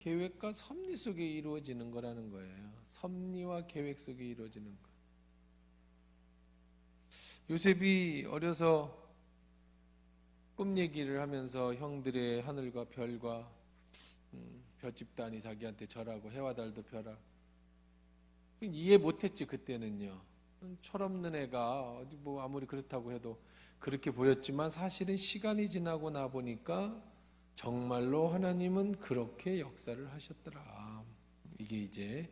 계획과 섭리 속에 이루어지는 거라는 거예요. 섭리와 계획 속에 이루어지는 거. 요셉이 어려서 꿈 얘기를 하면서 형들의 하늘과 별과 별 집단이 자기한테 절하고 해와 달도 별하. 이해 못했지 그때는요. 철없는 애가 어디 뭐 아무리 그렇다고 해도 그렇게 보였지만 사실은 시간이 지나고 나 보니까 정말로 하나님은 그렇게 역사를 하셨더라. 이게 이제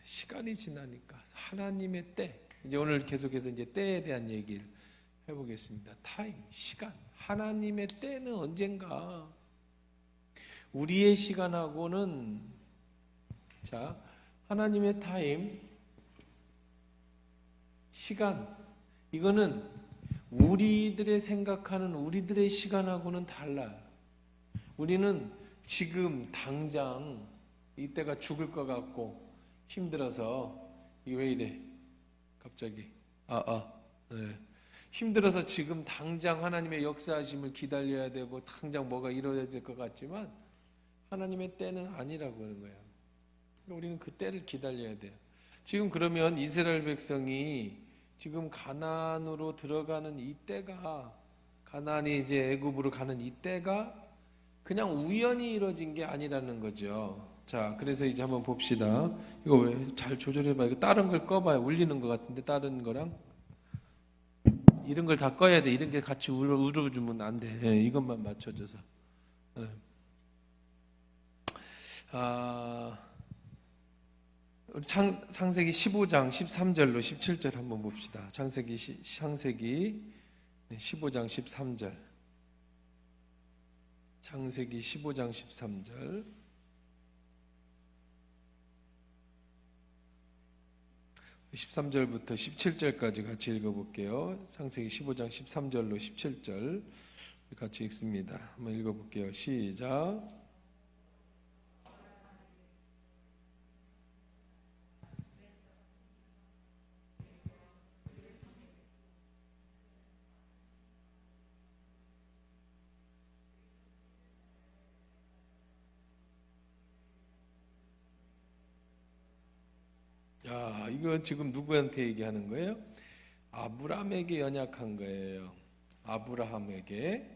시간이 지나니까 하나님의 때. 이제 오늘 계속해서 이제 때에 대한 얘기를 해보겠습니다. 타임, 시간. 하나님의 때는 언젠가 우리의 시간하고는 자 하나님의 타임, 시간 이거는 우리들의 생각하는 우리들의 시간하고는 달라요. 우리는 지금 당장 이때가 죽을 것 같고 힘들어서 이게 왜 이래 갑자기 네. 힘들어서 지금 당장 하나님의 역사하심을 기다려야 되고 당장 뭐가 이루어져야 될 것 같지만 하나님의 때는 아니라고 하는 거예요. 우리는 그 때를 기다려야 돼요. 지금 그러면 이스라엘 백성이 지금 가나안으로 들어가는 이 때가 가나안이 이제 애굽으로 가는 이 때가 그냥 우연히 이루어진 게 아니라는 거죠. 자, 그래서 이제 한번 봅시다. 이거 왜 잘 조절해봐. 이거 다른 걸 꺼봐요. 울리는 것 같은데 다른 거랑 이런 걸 다 꺼야 돼. 이런 게 같이 울어주면 안 돼. 네, 이것만 맞춰줘서. 네. 우리 창세기 15장 13절로 17절 한번 봅시다. 창세기 15장 13절. 창세기 15장 13절. 13절부터 17절까지 같이 읽어볼게요. 창세기 15장 13절로 17절 같이 읽습니다. 한번 읽어볼게요. 시작. 야, 이거 지금 누구한테 얘기하는 거예요? 아브라함에게 연약한 거예요. 아브라함에게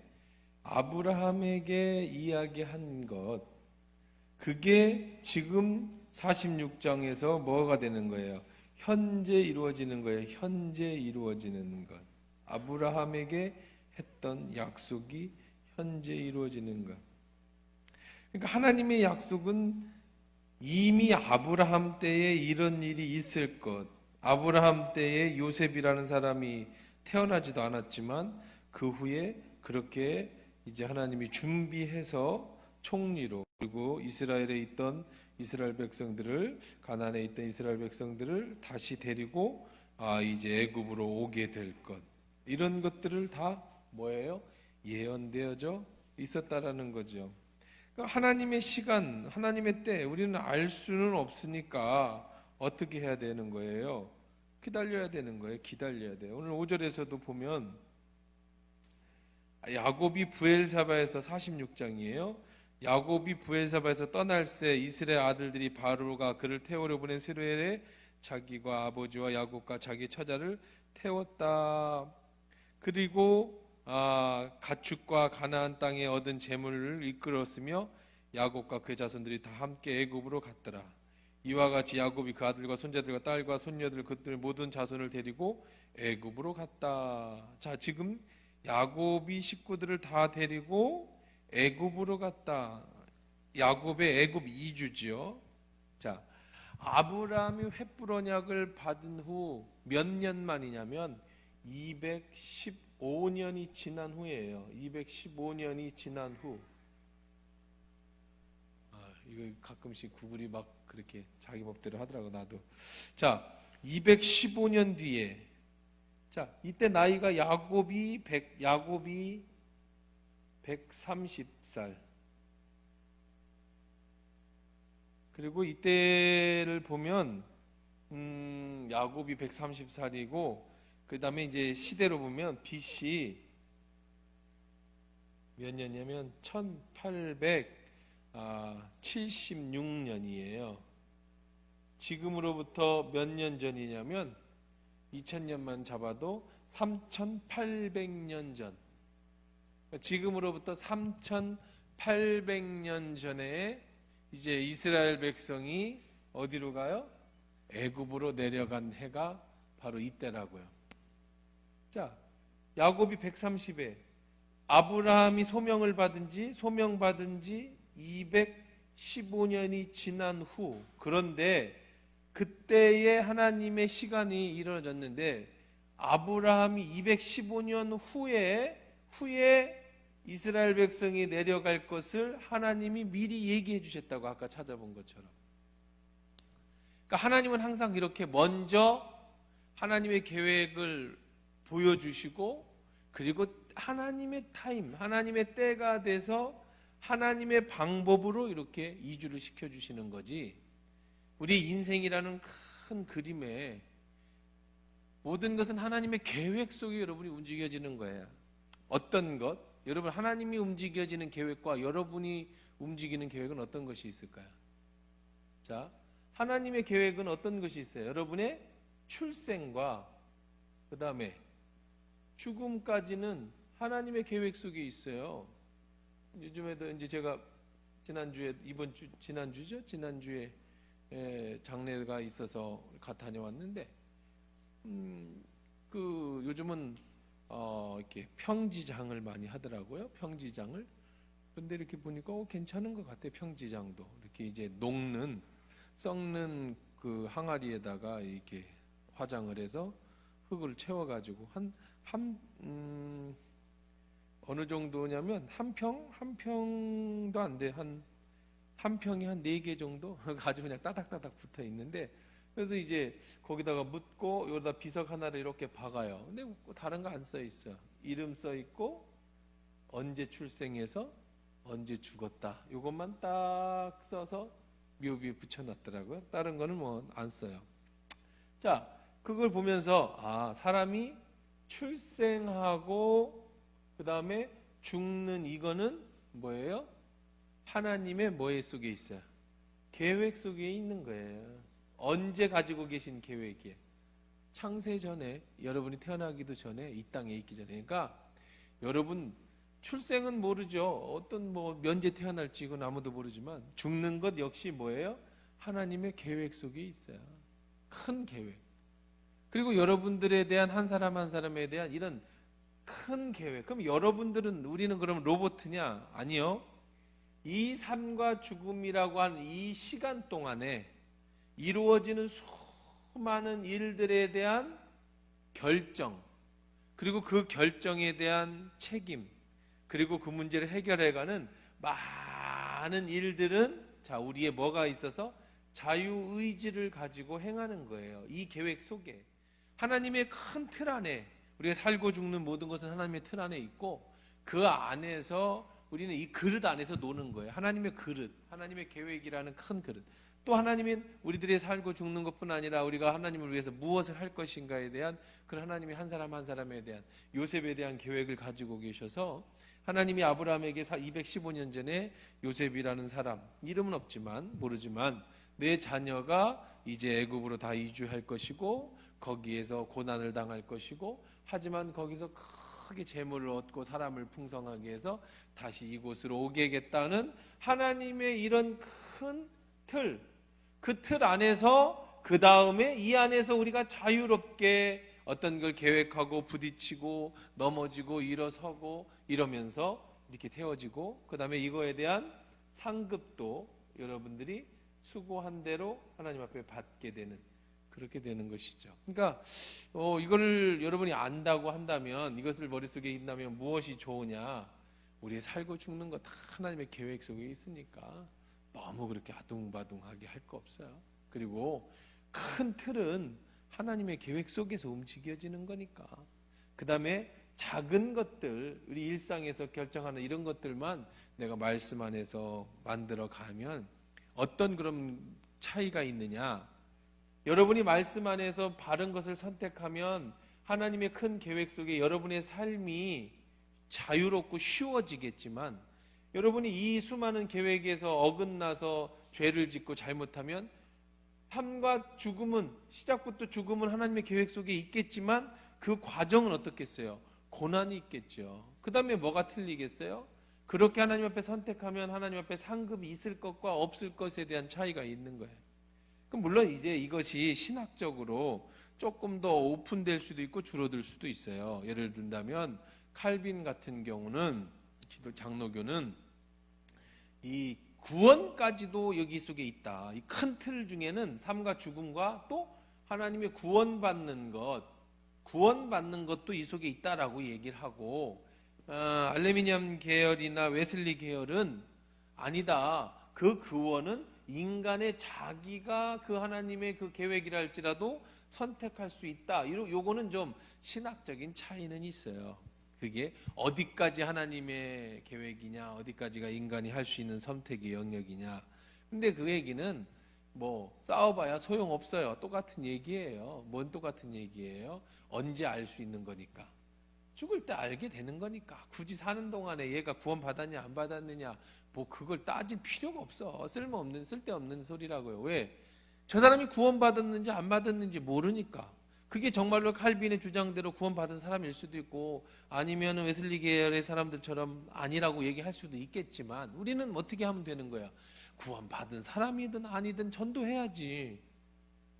이야기한 것. 그게 지금 46장에서 뭐가 되는 거예요? 현재 이루어지는 거예요. 현재 이루어지는 것. 아브라함에게 했던 약속이 현재 이루어지는 것. 그러니까 하나님의 약속은 이미 아브라함 때에 이런 일이 있을 것. 아브라함 때에 요셉이라는 사람이 태어나지도 않았지만 그 후에 그렇게 이제 하나님이 준비해서 총리로 그리고 이스라엘에 있던 이스라엘 백성들을 가나안에 있던 이스라엘 백성들을 다시 데리고 이제 애굽으로 오게 될 것. 이런 것들을 다 뭐예요? 예언되어져 있었다라는 거죠. 하나님의 시간, 하나님의 때 우리는 알 수는 없으니까 어떻게 해야 되는 거예요? 기다려야 되는 거예요. 기다려야 돼요. 오늘 5절에서도 보면 야곱이 브엘사바에서 46장이에요. 야곱이 브엘사바에서 떠날 새 이스라엘 아들들이 바로가 그를 태우려 보낸 세루엘에 자기와 아버지와 야곱과 자기 처자를 태웠다. 그리고 가축과 가나안 땅에 얻은 재물을 이끌었으며 야곱과 그의 자손들이 다 함께 애굽으로 갔더라. 이와 같이 야곱이 그 아들과 손자들과 딸과 손녀들 그들의 모든 자손을 데리고 애굽으로 갔다. 자, 지금 야곱이 식구들을 다 데리고 애굽으로 갔다. 야곱의 애굽 이주지요. 자, 아브라함이 횃불 언약을 받은 후 몇 년 만이냐면 215년이 지난 후예요. 215년이 지난 후. 이거 가끔씩 구글이 막 그렇게 자기 법대로 하더라고 나도. 자, 215년 뒤에. 자, 이때 나이가 야곱이 130살. 그리고 이때를 보면 야곱이 130살이고 그 다음에 이제 시대로 보면 BC 몇 년이냐면 1800 76년이에요. 지금으로부터 몇 년 전이냐면 2000년만 잡아도 3800년 전. 지금으로부터 3800년 전에 이제 이스라엘 백성이 어디로 가요? 애굽으로 내려간 해가 바로 이때라고요. 자, 야곱이 130에 아브라함이 소명받은 지 215년이 지난 후, 그런데 그때에 하나님의 시간이 이루어졌는데 아브라함이 215년 후에 이스라엘 백성이 내려갈 것을 하나님이 미리 얘기해 주셨다고 아까 찾아본 것처럼. 그러니까 하나님은 항상 이렇게 먼저 하나님의 계획을 보여주시고, 그리고 하나님의 타임, 하나님의 때가 돼서 하나님의 방법으로 이렇게 이주를 시켜주시는 거지, 우리 인생이라는 큰 그림에 모든 것은 하나님의 계획 속에 여러분이 움직여지는 거예요. 어떤 것? 여러분, 하나님이 움직여지는 계획과 여러분이 움직이는 계획은 어떤 것이 있을까요? 자, 하나님의 계획은 어떤 것이 있어요? 여러분의 출생과 그 다음에 죽음까지는 하나님의 계획 속에 있어요. 요즘에도 이제 제가 지난주에 장례가 있어서 다녀왔는데, 요즘은 이렇게 평지장을 많이 하더라고요. 평지장을. 근데 이렇게 보니까 괜찮은 것 같아요. 평지장도 이렇게 이제 썩는 그 항아리에다가 이렇게 화장을 해서 흙을 채워가지고 어느 정도냐면 한 평도 안 돼. 한 평이 한 4개 정도 가지고 그냥 따닥따닥 붙어 있는데, 그래서 이제 거기다가 묻고 여기다 비석 하나를 이렇게 박아요. 근데 다른 거 안 써 있어. 이름 써 있고 언제 출생해서 언제 죽었다, 이것만 딱 써서 묘 위에 붙여놨더라고요. 다른 거는 뭐 안 써요. 자, 그걸 보면서 사람이 출생하고 그 다음에 죽는 이거는 뭐예요? 하나님의 뭐에 속에 있어요? 계획 속에 있는 거예요. 언제 가지고 계신 계획이에요? 창세 전에, 여러분이 태어나기도 전에, 이 땅에 있기 전에. 그러니까 여러분 출생은 모르죠. 어떤 면제 태어날지 이건 아무도 모르지만, 죽는 것 역시 뭐예요? 하나님의 계획 속에 있어요. 큰 계획. 그리고 여러분들에 대한 한 사람 한 사람에 대한 이런 큰 계획. 그럼 우리는 그럼 로봇이냐? 아니요. 이 삶과 죽음이라고 하는 이 시간 동안에 이루어지는 수많은 일들에 대한 결정, 그리고 그 결정에 대한 책임, 그리고 그 문제를 해결해가는 많은 일들은 우리의 뭐가 있어서 자유의지를 가지고 행하는 거예요. 이 계획 속에 하나님의 큰 틀 안에 우리가 살고 죽는 모든 것은 하나님의 틀 안에 있고, 그 안에서 우리는 이 그릇 안에서 노는 거예요. 하나님의 그릇, 하나님의 계획이라는 큰 그릇. 또 하나님은 우리들의 살고 죽는 것뿐 아니라 우리가 하나님을 위해서 무엇을 할 것인가에 대한 그런 하나님의 한 사람 한 사람에 대한, 요셉에 대한 계획을 가지고 계셔서 하나님이 아브라함에게 215년 전에 요셉이라는 사람, 이름은 없지만 모르지만 내 자녀가 이제 애굽으로 다 이주할 것이고 거기에서 고난을 당할 것이고, 하지만 거기서 크게 재물을 얻고 사람을 풍성하게 해서 다시 이곳으로 오게겠다는 하나님의 이런 큰 틀, 그 틀 안에서 그 다음에 이 안에서 우리가 자유롭게 어떤 걸 계획하고 부딪히고 넘어지고 일어서고 이러면서 이렇게 태워지고, 그 다음에 이거에 대한 상급도 여러분들이 수고한 대로 하나님 앞에 받게 되는, 그렇게 되는 것이죠. 그러니까 이거를 여러분이 안다고 한다면, 이것을 머릿속에 있다면 무엇이 좋으냐? 우리의 살고 죽는 거 다 하나님의 계획 속에 있으니까 너무 그렇게 아둥바둥하게 할 거 없어요. 그리고 큰 틀은 하나님의 계획 속에서 움직여지는 거니까. 그 다음에 작은 것들, 우리 일상에서 결정하는 이런 것들만 내가 말씀 안에서 만들어 가면 어떤 그런 차이가 있느냐? 여러분이 말씀 안에서 바른 것을 선택하면 하나님의 큰 계획 속에 여러분의 삶이 자유롭고 쉬워지겠지만, 여러분이 이 수많은 계획에서 어긋나서 죄를 짓고 잘못하면 삶과 죽음은, 시작부터 죽음은 하나님의 계획 속에 있겠지만 그 과정은 어떻겠어요? 고난이 있겠죠. 그 다음에 뭐가 틀리겠어요? 그렇게 하나님 앞에 선택하면 하나님 앞에 상급이 있을 것과 없을 것에 대한 차이가 있는 거예요. 그럼 물론 이제 이것이 신학적으로 조금 더 오픈될 수도 있고 줄어들 수도 있어요. 예를 든다면 칼빈 같은 경우는, 기도 장로교는 이 구원까지도 여기 속에 있다. 이 큰 틀 중에는 삶과 죽음과 또 하나님의 구원받는 것도 이 속에 있다라고 얘기를 하고, 알레미니엄 계열이나 웨슬리 계열은 아니다. 그 구원은 인간의 자기가 그 하나님의 그 계획이라 할지라도 선택할 수 있다. 요거는 좀 신학적인 차이는 있어요. 그게 어디까지 하나님의 계획이냐, 어디까지가 인간이 할 수 있는 선택의 영역이냐. 근데 그 얘기는 뭐 싸워봐야 소용없어요. 똑같은 얘기예요. 뭔 똑같은 얘기예요? 언제 알 수 있는 거니까. 죽을 때 알게 되는 거니까. 굳이 사는 동안에 얘가 구원 받았냐 안 받았느냐 뭐 그걸 따질 필요가 없어. 쓸데없는 소리라고요. 왜? 저 사람이 구원 받았는지 안 받았는지 모르니까. 그게 정말로 칼빈의 주장대로 구원받은 사람일 수도 있고, 아니면 웨슬리 계열의 사람들처럼 아니라고 얘기할 수도 있겠지만, 우리는 어떻게 하면 되는 거야? 구원받은 사람이든 아니든 전도해야지.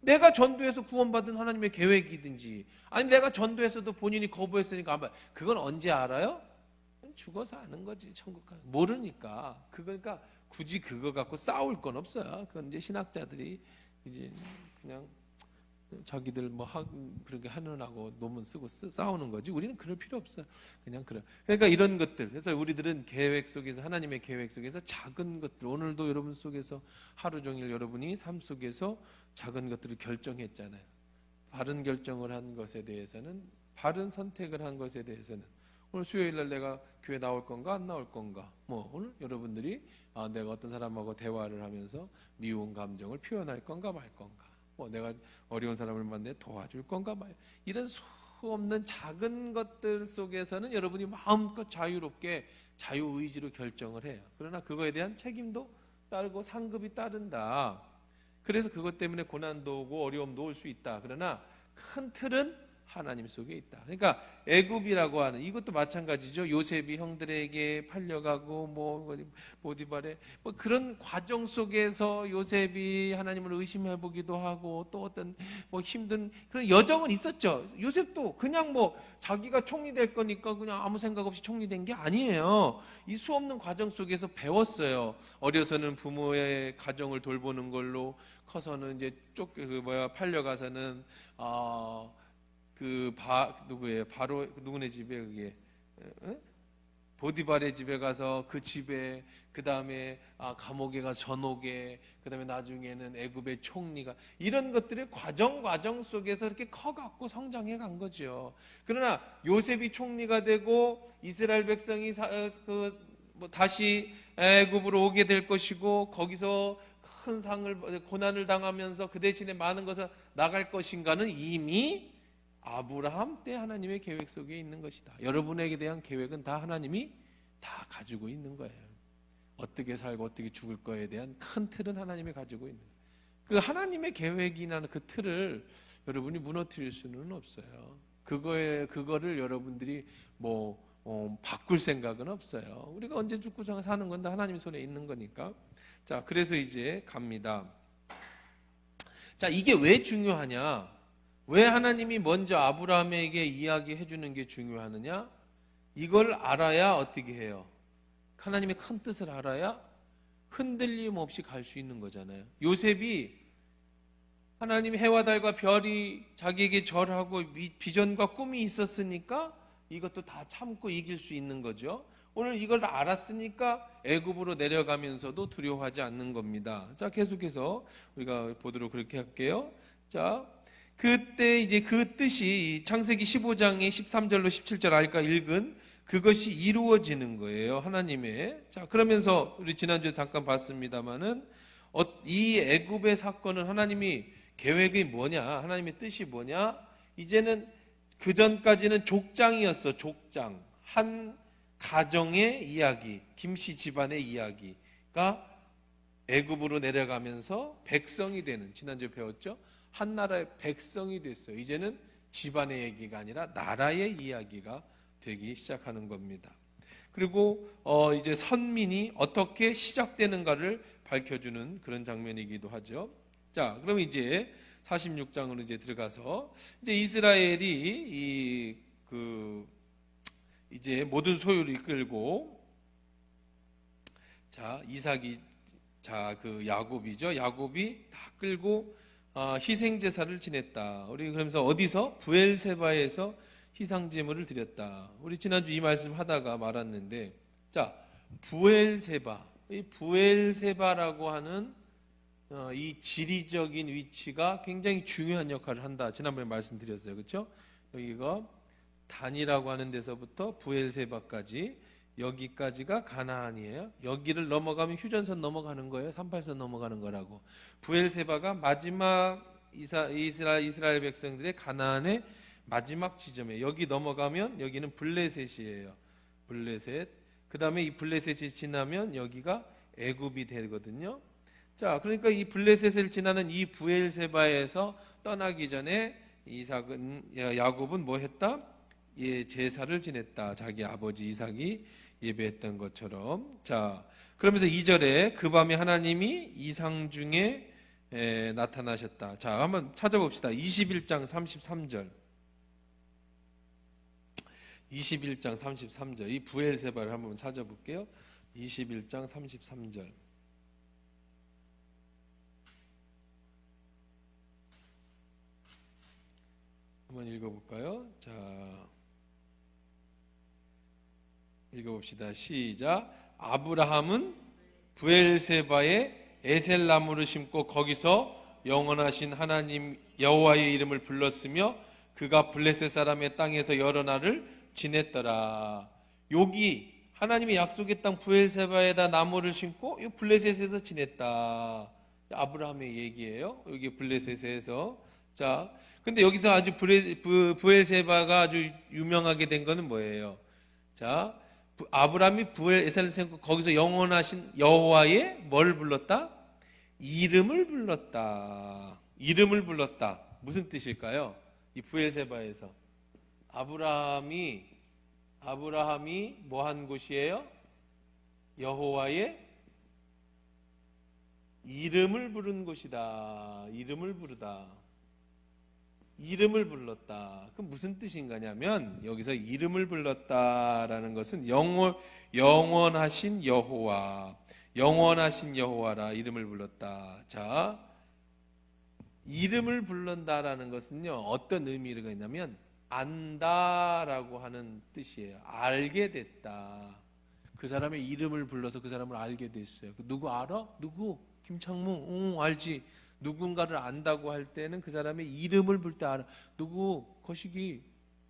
내가 전도해서 구원받은 하나님의 계획이든지, 아니 내가 전도해서도 본인이 거부했으니까 안 받. 그건 언제 알아요? 죽어서 아는 거지. 천국 가 모르니까. 그러니까 굳이 그거 갖고 싸울 건 없어요. 그건 이제 신학자들이 이제 그냥 자기들 뭐 그렇게 하느라고 논문 쓰고 싸우는 거지. 우리는 그럴 필요 없어요. 그냥 그래. 그러니까 이런 것들. 그래서 우리들은 계획 속에서, 하나님의 계획 속에서 작은 것들, 오늘도 여러분 속에서 하루 종일 여러분이 삶 속에서 작은 것들을 결정했잖아요. 바른 결정을 한 것에 대해서는, 바른 선택을 한 것에 대해서는, 오늘 수요일 날 내가 교회 나올 건가 안 나올 건가, 뭐 오늘 여러분들이 내가 어떤 사람하고 대화를 하면서 미운 감정을 표현할 건가 말 건가, 뭐 내가 어려운 사람을 만나 도와줄 건가 말, 이런 수 없는 작은 것들 속에서는 여러분이 마음껏 자유롭게 자유의지로 결정을 해요. 그러나 그거에 대한 책임도 따르고 상급이 따른다. 그래서 그것 때문에 고난도 오고 어려움도 올 수 있다. 그러나 큰 틀은 하나님 속에 있다. 그러니까 애굽이라고 하는, 이것도 마찬가지죠. 요셉이 형들에게 팔려가고 뭐 보디발에 뭐 그런 과정 속에서 요셉이 하나님을 의심해 보기도 하고, 또 어떤 뭐 힘든 그런 여정은 있었죠. 요셉도 그냥 뭐 자기가 총리 될 거니까 그냥 아무 생각 없이 총리 된 게 아니에요. 이 수없는 과정 속에서 배웠어요. 어려서는 부모의 가정을 돌보는 걸로, 커서는 이제 팔려가서는 누구예요? 바로 누구네 집에, 그게 보디발의 집에 가서 그 집에, 그 다음에 감옥에 가서 전옥에, 그 다음에 나중에는 애굽의 총리가, 이런 것들의 과정 속에서 이렇게 커갖고 성장해 간 거죠. 그러나 요셉이 총리가 되고 이스라엘 백성이 다시 애굽으로 오게 될 것이고, 거기서 큰 고난을 당하면서 그 대신에 많은 것을 나갈 것인가는 이미 아브라함 때 하나님의 계획 속에 있는 것이다. 여러분에게 대한 계획은 다 하나님이 다 가지고 있는 거예요. 어떻게 살고 어떻게 죽을 거에 대한 큰 틀은 하나님이 가지고 있는 거예요. 그 하나님의 계획이라는 그 틀을 여러분이 무너뜨릴 수는 없어요. 그거를 여러분들이 바꿀 생각은 없어요. 우리가 언제 죽고 사는 건 다 하나님 손에 있는 거니까. 자, 그래서 이제 갑니다. 자, 이게 왜 중요하냐? 왜 하나님이 먼저 아브라함에게 이야기해 주는 게 중요하느냐? 이걸 알아야 어떻게 해요? 하나님의 큰 뜻을 알아야 흔들림 없이 갈 수 있는 거잖아요. 요셉이 하나님 해와 달과 별이 자기에게 절하고 비전과 꿈이 있었으니까 이것도 다 참고 이길 수 있는 거죠. 오늘 이걸 알았으니까 애굽으로 내려가면서도 두려워하지 않는 겁니다. 자, 계속해서 우리가 보도록 그렇게 할게요. 자, 그때 이제 그 뜻이 창세기 15장의 13절로 17절 아까 읽은 그것이 이루어지는 거예요. 하나님의. 자, 그러면서 우리 지난주에 잠깐 봤습니다마는 이 애굽의 사건은 하나님이 계획이 뭐냐, 하나님의 뜻이 뭐냐, 이제는 그 전까지는 족장이었어. 족장. 한 가정의 이야기, 김씨 집안의 이야기가 애굽으로 내려가면서 백성이 되는, 지난주에 배웠죠? 한 나라의 백성이 됐어요. 이제는 집안의 얘기가 아니라 나라의 이야기가 되기 시작하는 겁니다. 그리고 이제 선민이 어떻게 시작되는가를 밝혀주는 그런 장면이기도 하죠. 자, 그럼 이제 46장으로 이제 들어가서 이제 이스라엘이 이제 모든 소유를 이끌고, 자, 이삭이, 자, 야곱이죠. 야곱이 다 끌고 희생 제사를 지냈다. 우리 그러면서 어디서? 브엘세바에서 희생 제물을 드렸다. 우리 지난주 이 말씀 하다가 말았는데, 자, 브엘세바, 이 브엘세바라고 하는 이 지리적인 위치가 굉장히 중요한 역할을 한다. 지난번에 말씀드렸어요. 그렇죠? 여기가 단이라고 하는 데서부터 브엘세바까지, 여기까지가 가나안이에요. 여기를 넘어가면 휴전선 넘어가는 거예요. 38선 넘어가는 거라고. 브엘세바가 마지막 이스라엘 백성들의 가나안의 마지막 지점이에요. 여기 넘어가면 여기는 블레셋이에요. 블레셋. 그 다음에 이 블레셋이 지나면 여기가 애굽이 되거든요. 자, 그러니까 이 블레셋을 지나는 이 브엘세바에서 떠나기 전에 야곱은 뭐 했다? 예, 제사를 지냈다. 자기 아버지 이삭이 예배했던 것처럼. 자, 그러면서 2절에 그 밤에 하나님이 이상 중에 나타나셨다. 자, 한번 찾아봅시다. 21장 33절. 21장 33절. 이 브엘세바를 한번 찾아볼게요. 21장 33절. 한번 읽어볼까요? 자, 읽어봅시다. 시작. 아브라함은 브엘세바에 에셀나무를 심고 거기서 영원하신 하나님 여호와의 이름을 불렀으며 그가 블레셋 사람의 땅에서 여러 날을 지냈더라. 여기 하나님이 약속의 땅 브엘세바에다 나무를 심고 이 블레셋에서 지냈다. 아브라함의 얘기예요. 여기 블레셋에서. 자, 근데 여기서 아주 브엘세바가 아주 유명하게 된 거는 뭐예요? 자, 아브라함이 브엘세바를 심고 거기서 영원하신 여호와의 뭘 불렀다? 이름을 불렀다. 이름을 불렀다. 무슨 뜻일까요? 이 브엘세바에서 아브라함이 뭐 한 곳이에요? 여호와의 이름을 부른 곳이다. 이름을 부르다. 이름을 불렀다. 그럼 무슨 뜻인가냐면 여기서 이름을 불렀다라는 것은 영원하신 여호와, 영원하신 여호와라 이름을 불렀다. 자, 이름을 부른다라는 것은요 어떤 의미가 있냐면 안다라고 하는 뜻이에요. 알게 됐다. 그 사람의 이름을 불러서 그 사람을 알게 됐어요. 누구 알아? 누구? 김창무? 응, 알지. 누군가를 안다고 할 때는 그 사람의 이름을 부를 때 알아. 누구? 거시기.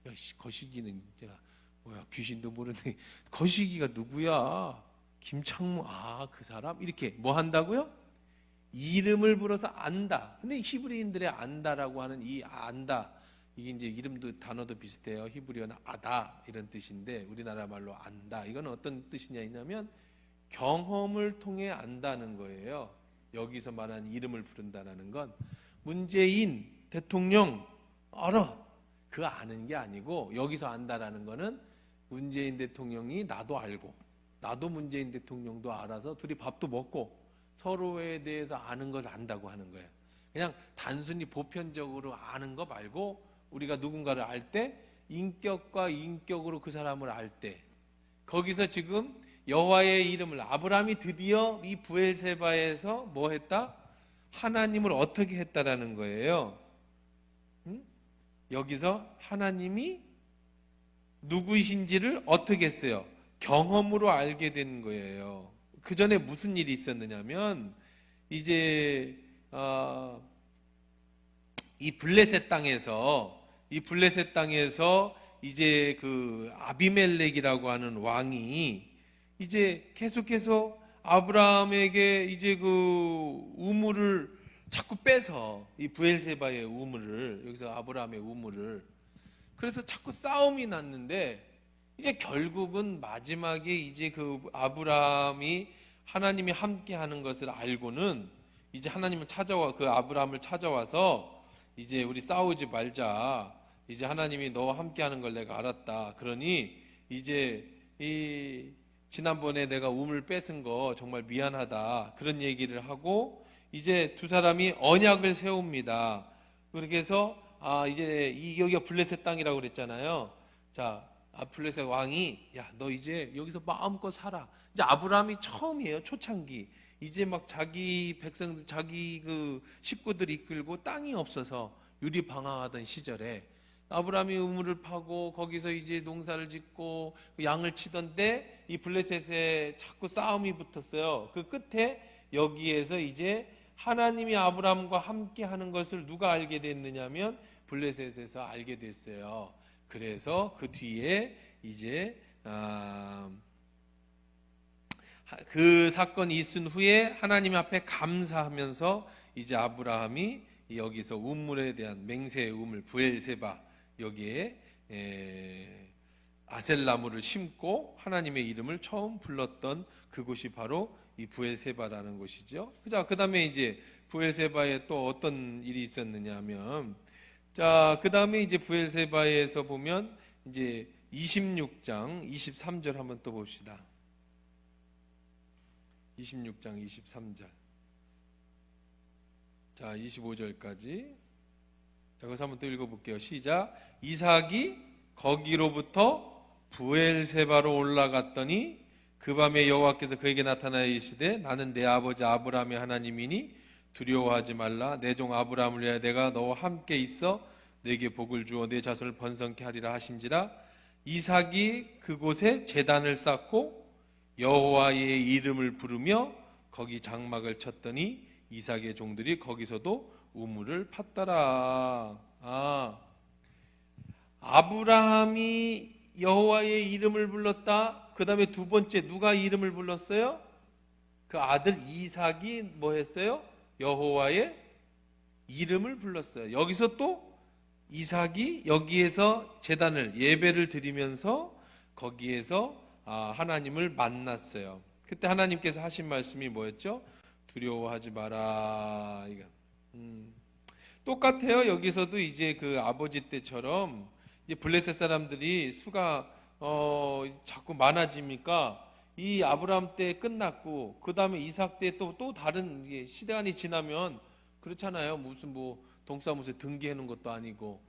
야, 거시기는 진짜 뭐야? 귀신도 모르네. 거시기가 누구야? 김창무. 아, 그 사람? 이렇게 뭐 한다고요? 이름을 불어서 안다. 근데 히브리인들의 안다라고 하는 이 안다, 이게 이제 이름도 단어도 비슷해요. 히브리어는 아다 이런 뜻인데 우리나라 말로 안다. 이건 어떤 뜻이냐 있냐면 경험을 통해 안다는 거예요. 여기서 말하는 이름을 부른다는 건 문재인 대통령 알아. 그 아는 게 아니고 여기서 안다라는 거는 문재인 대통령이 나도 알고 나도 문재인 대통령도 알아서 둘이 밥도 먹고 서로에 대해서 아는 걸 안다고 하는 거예요. 그냥 단순히 보편적으로 아는 거 말고 우리가 누군가를 알 때 인격과 인격으로 그 사람을 알 때 거기서 지금 여호와의 이름을 아브라함이 드디어 이 브엘세바에서 뭐 했다? 하나님을 어떻게 했다라는 거예요. 여기서 하나님이 누구이신지를 어떻게 했어요? 경험으로 알게 된 거예요. 그 전에 무슨 일이 있었느냐면 이제 이 블레셋 땅에서 이제 그 아비멜렉이라고 하는 왕이 이제 계속해서 아브라함에게 이제 그 우물을 자꾸 빼서 이 브엘세바의 우물을 여기서 아브라함의 우물을 그래서 자꾸 싸움이 났는데 이제 결국은 마지막에 이제 그 아브라함이 하나님이 함께 하는 것을 알고는 이제 하나님을 찾아와, 그 아브라함을 찾아와서 이제 우리 싸우지 말자. 이제 하나님이 너와 함께 하는 걸 내가 알았다. 그러니 이제 지난번에 내가 우물 뺏은 거 정말 미안하다. 그런 얘기를 하고 이제 두 사람이 언약을 세웁니다. 그렇게 해서 이제 여기가 블레셋 땅이라고 그랬잖아요. 자, 블레셋 왕이 야, 너 이제 여기서 마음껏 살아. 이제 아브라함이 처음이에요. 초창기. 이제 막 자기 백성들, 자기 그 식구들 이끌고 땅이 없어서 유리방황하던 시절에 아브라함이 우물을 파고 거기서 이제 농사를 짓고 양을 치던데 이 블레셋에 자꾸 싸움이 붙었어요. 그 끝에 여기에서 이제 하나님이 아브라함과 함께 하는 것을 누가 알게 됐느냐면 블레셋에서 알게 됐어요. 그래서 그 뒤에 이제 그 사건이 있은 후에 하나님 앞에 감사하면서 이제 아브라함이 여기서 우물에 대한 맹세의 우물 브엘세바 여기에 아셀나무를 심고 하나님의 이름을 처음 불렀던 그곳이 바로 이 브엘세바라는 곳이죠. 그 다음에 이제 브엘세바에 또 어떤 일이 있었느냐 하면, 자, 그 다음에 이제 브엘세바에서 보면 이제 26장 23절 한번 또 봅시다. 26장 23절. 자, 25절까지. 자, 거기서 한번 또 읽어볼게요. 시작. 이삭이 거기로부터 브엘세바로 올라갔더니 그 밤에 여호와께서 그에게 나타나 이르시되 나는 내 아버지 아브라함의 하나님이니 두려워하지 말라. 내 종 아브라함을 위하여 내가 너와 함께 있어 내게 복을 주어 내 자손을 번성케 하리라 하신지라. 이삭이 그곳에 제단을 쌓고 여호와의 이름을 부르며 거기 장막을 쳤더니 이삭의 종들이 거기서도 우물을 팠더라. 아브라함이 여호와의 이름을 불렀다. 그 다음에 두 번째 누가 이름을 불렀어요? 그 아들 이삭이 뭐 했어요? 여호와의 이름을 불렀어요. 여기서 또 이삭이 여기에서 제단을 예배를 드리면서 거기에서 하나님을 만났어요. 그때 하나님께서 하신 말씀이 뭐였죠? 두려워하지 마라. 똑같아요. 여기서도 이제 그 아버지 때처럼 이제 블레셋 사람들이 수가 자꾸 많아지니까 이 아브라함 때 끝났고 그 다음에 이삭 때 또 다른 시간이 지나면 그렇잖아요. 무슨 뭐 동사무소에 등기해 놓은 것도 아니고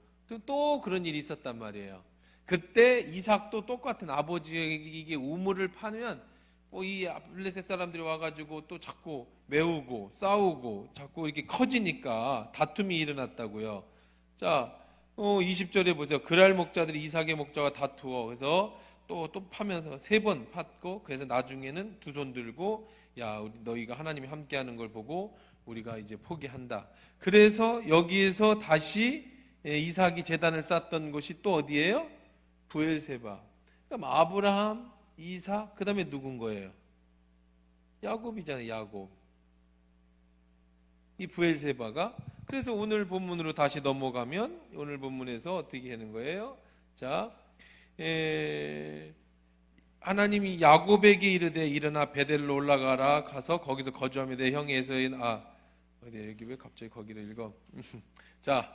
또 그런 일이 있었단 말이에요. 그때 이삭도 똑같은 아버지에게 우물을 파면 이 블레셋 사람들이 와가지고 또 자꾸 메우고 싸우고 자꾸 이렇게 커지니까 다툼이 일어났다고요. 자, 20절에 보세요. 그랄 목자들이 이삭의 목자와 다투어 그래서 또 파면서 3번 팠고 그래서 나중에는 두 손 들고 야, 우리 너희가 하나님이 함께하는 걸 보고 우리가 이제 포기한다. 그래서 여기에서 다시 이삭이 제단을 쌓던 곳이 또 어디예요? 브엘세바. 그럼 아브라함, 이삭, 그 다음에 누군 거예요? 야곱이잖아요. 야곱. 이 브엘세바가. 그래서 오늘 본문으로 다시 넘어가면 오늘 본문에서 어떻게 하는 거예요? 자, 하나님이 야곱에게 이르되 일어나 베델로 올라가라. 가서 거기서 거주하며 내 형의 에서인 어디 여기 왜 갑자기 거기를 읽어? 자,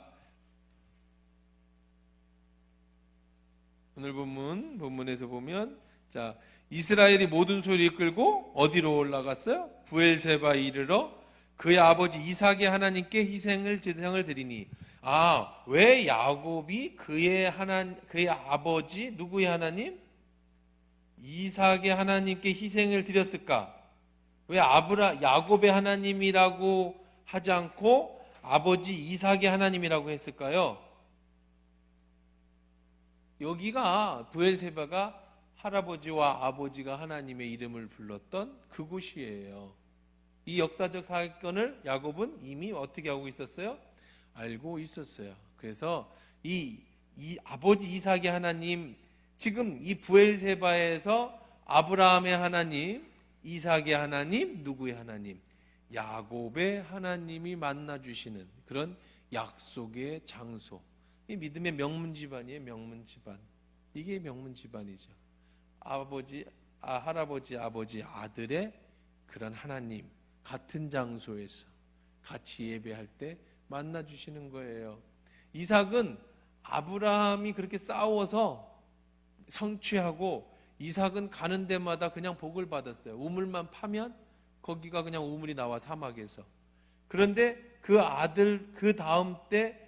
오늘 본문에서 보면 자, 이스라엘이 모든 소리를 이끌고 어디로 올라갔어요? 브엘세바에 이르러 그의 아버지 이삭의 하나님께 희생을 드리니. 왜 야곱이 그의 아버지 누구의 하나님? 이삭의 하나님께 희생을 드렸을까? 왜 야곱의 하나님이라고 하지 않고 아버지 이삭의 하나님이라고 했을까요? 여기가 브엘세바가 할아버지와 아버지가 하나님의 이름을 불렀던 그곳이에요. 이 역사적 사건을 야곱은 이미 어떻게 하고 있었어요? 알고 있었어요. 그래서 이 아버지 이삭의 하나님, 지금 이 브엘세바에서 아브라함의 하나님, 이삭의 하나님, 누구의 하나님? 야곱의 하나님이 만나주시는 그런 약속의 장소. 이 믿음의 명문 집안이에요. 명문 집안. 이게 명문 집안이죠. 할아버지, 아버지, 아들의 그런 하나님 같은 장소에서 같이 예배할 때 만나 주시는 거예요. 이삭은 아브라함이 그렇게 싸워서 성취하고 이삭은 가는 데마다 그냥 복을 받았어요. 우물만 파면 거기가 그냥 우물이 나와 사막에서. 그런데 그 아들 그 다음 때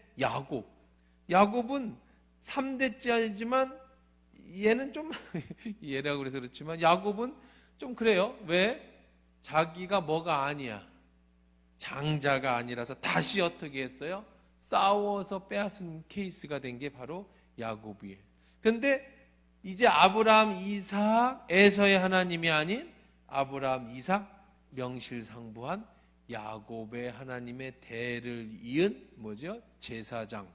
야곱은 3대째이지만 얘는 좀 얘라고 그래서 그렇지만 야곱은 좀 그래요. 왜? 자기가 뭐가 아니야. 장자가 아니라서 다시 어떻게 했어요? 싸워서 빼앗은 케이스가 된 게 바로 야곱이에요. 근데 이제 아브라함, 이삭, 에서의 하나님이 아닌 아브라함, 이삭, 명실상부한 야곱의 하나님의 대를 이은 뭐죠? 제사장.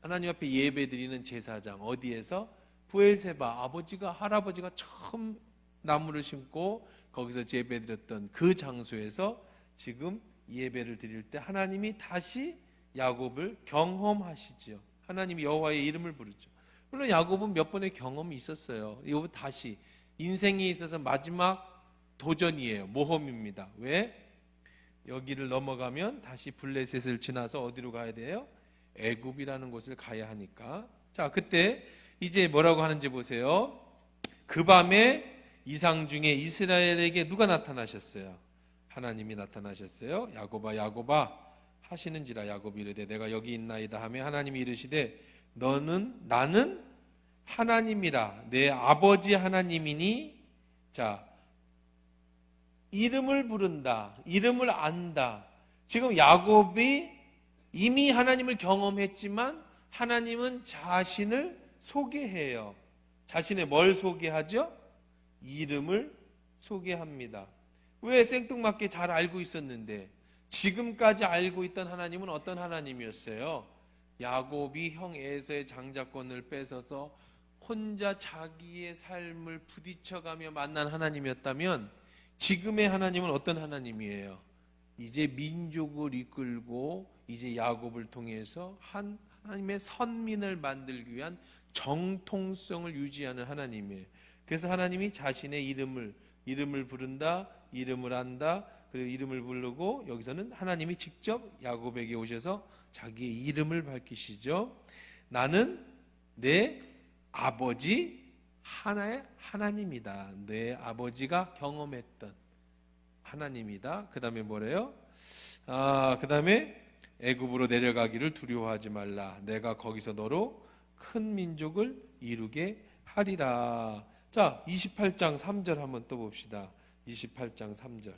하나님 앞에 예배드리는 제사장. 어디에서? 부엘세바. 아버지가 할아버지가 처음 나무를 심고 거기서 예배드렸던 그 장소에서 지금 예배를 드릴 때 하나님이 다시 야곱을 경험하시죠. 하나님이 여호와의 이름을 부르죠. 물론 야곱은 몇 번의 경험이 있었어요. 이거 다시 인생에 있어서 마지막 도전이에요. 모험입니다. 왜? 여기를 넘어가면 다시 블레셋을 지나서 어디로 가야 돼요? 애굽이라는 곳을 가야 하니까. 자, 그때 이제 뭐라고 하는지 보세요. 그 밤에 이상 중에 이스라엘에게 누가 나타나셨어요? 하나님이 나타나셨어요. 야곱아, 야곱아 하시는지라. 야곱이 이르되 내가 여기 있나이다 하며 하나님이 이르시되 나는 하나님이라 내 아버지 하나님이니. 자, 이름을 부른다. 이름을 안다. 지금 야곱이 이미 하나님을 경험했지만 하나님은 자신을 소개해요. 자신의 뭘 소개하죠? 이름을 소개합니다. 왜? 생뚱맞게 잘 알고 있었는데 지금까지 알고 있던 하나님은 어떤 하나님이었어요? 야곱이 형 에서의 장자권을 뺏어서 혼자 자기의 삶을 부딪혀가며 만난 하나님이었다면 지금의 하나님은 어떤 하나님이에요? 이제 민족을 이끌고 이제 야곱을 통해서 하나님의 선민을 만들기 위한 정통성을 유지하는 하나님이에요. 그래서 하나님이 자신의 이름을 부른다, 이름을 안다, 그리고 이름을 부르고 여기서는 하나님이 직접 야곱에게 오셔서 자기의 이름을 밝히시죠. 나는 내 아버지 하나의 하나님이다. 내 아버지가 경험했던 하나님이다. 그 다음에 뭐래요? 그 다음에 애굽으로 내려가기를 두려워하지 말라. 내가 거기서 너로 큰 민족을 이루게 하리라. 자, 28장 3절 한번 또 봅시다. 28장 3절.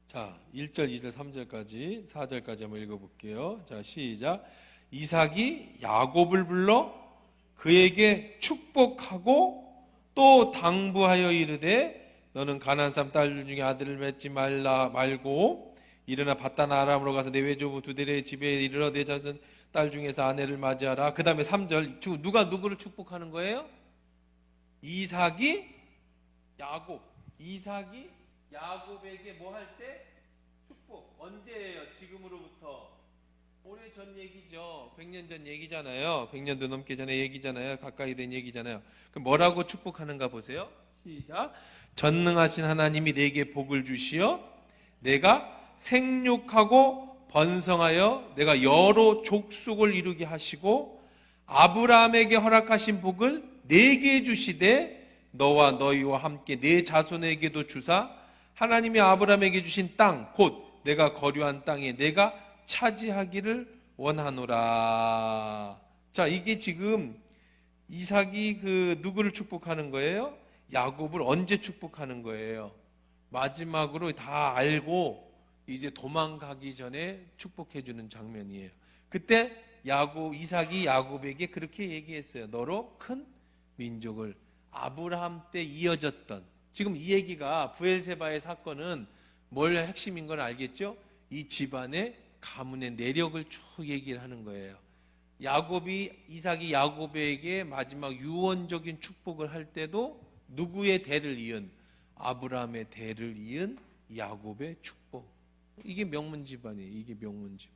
자, 1절, 2절, 3절까지 4절까지 한번 읽어볼게요. 자, 시작. 이삭이 야곱을 불러 그에게 축복하고 또 당부하여 이르되 너는 가나안 사람 딸 중에 아들을 맺지 말고 일어나 바단 아람으로 가서 내 외조부 두데레의 집에 이르러 내 자손 딸 중에서 아내를 맞이하라. 그 다음에 3절. 누가 누구를 축복하는 거예요? 이삭이 야곱에게 뭐 할 때? 축복. 언제예요? 지금으로부터 오래전 얘기죠. 100년 전 얘기잖아요. 100년도 넘게 전에 얘기잖아요. 가까이 된 얘기잖아요. 그럼 뭐라고 축복하는가 보세요. 시작. 전능하신 하나님이 내게 복을 주시어 내가 생육하고 번성하여 내가 여러 족속을 이루게 하시고 아브라함에게 허락하신 복을 내게 주시되 너와 너희와 함께 내 자손에게도 주사 하나님이 아브라함에게 주신 땅 곧 내가 거류한 땅에 내가 차지하기를 원하노라. 자, 이게 지금 이삭이 누구를 축복하는 거예요? 야곱을 언제 축복하는 거예요? 마지막으로 다 알고 이제 도망가기 전에 축복해 주는 장면이에요. 그때 이삭이 야곱에게 그렇게 얘기했어요. 너로 큰 민족을. 아브라함 때 이어졌던, 지금 이 얘기가 부엘세바의 사건은 뭘 핵심인 건 알겠죠? 이 집안의 가문의 내력을 쭉 얘기를 하는 거예요. 이삭이 야곱에게 마지막 유언적인 축복을 할 때도 누구의 대를 이은? 아브라함의 대를 이은 야곱의 축복. 이게 명문 집안이에요. 이게 명문 집안.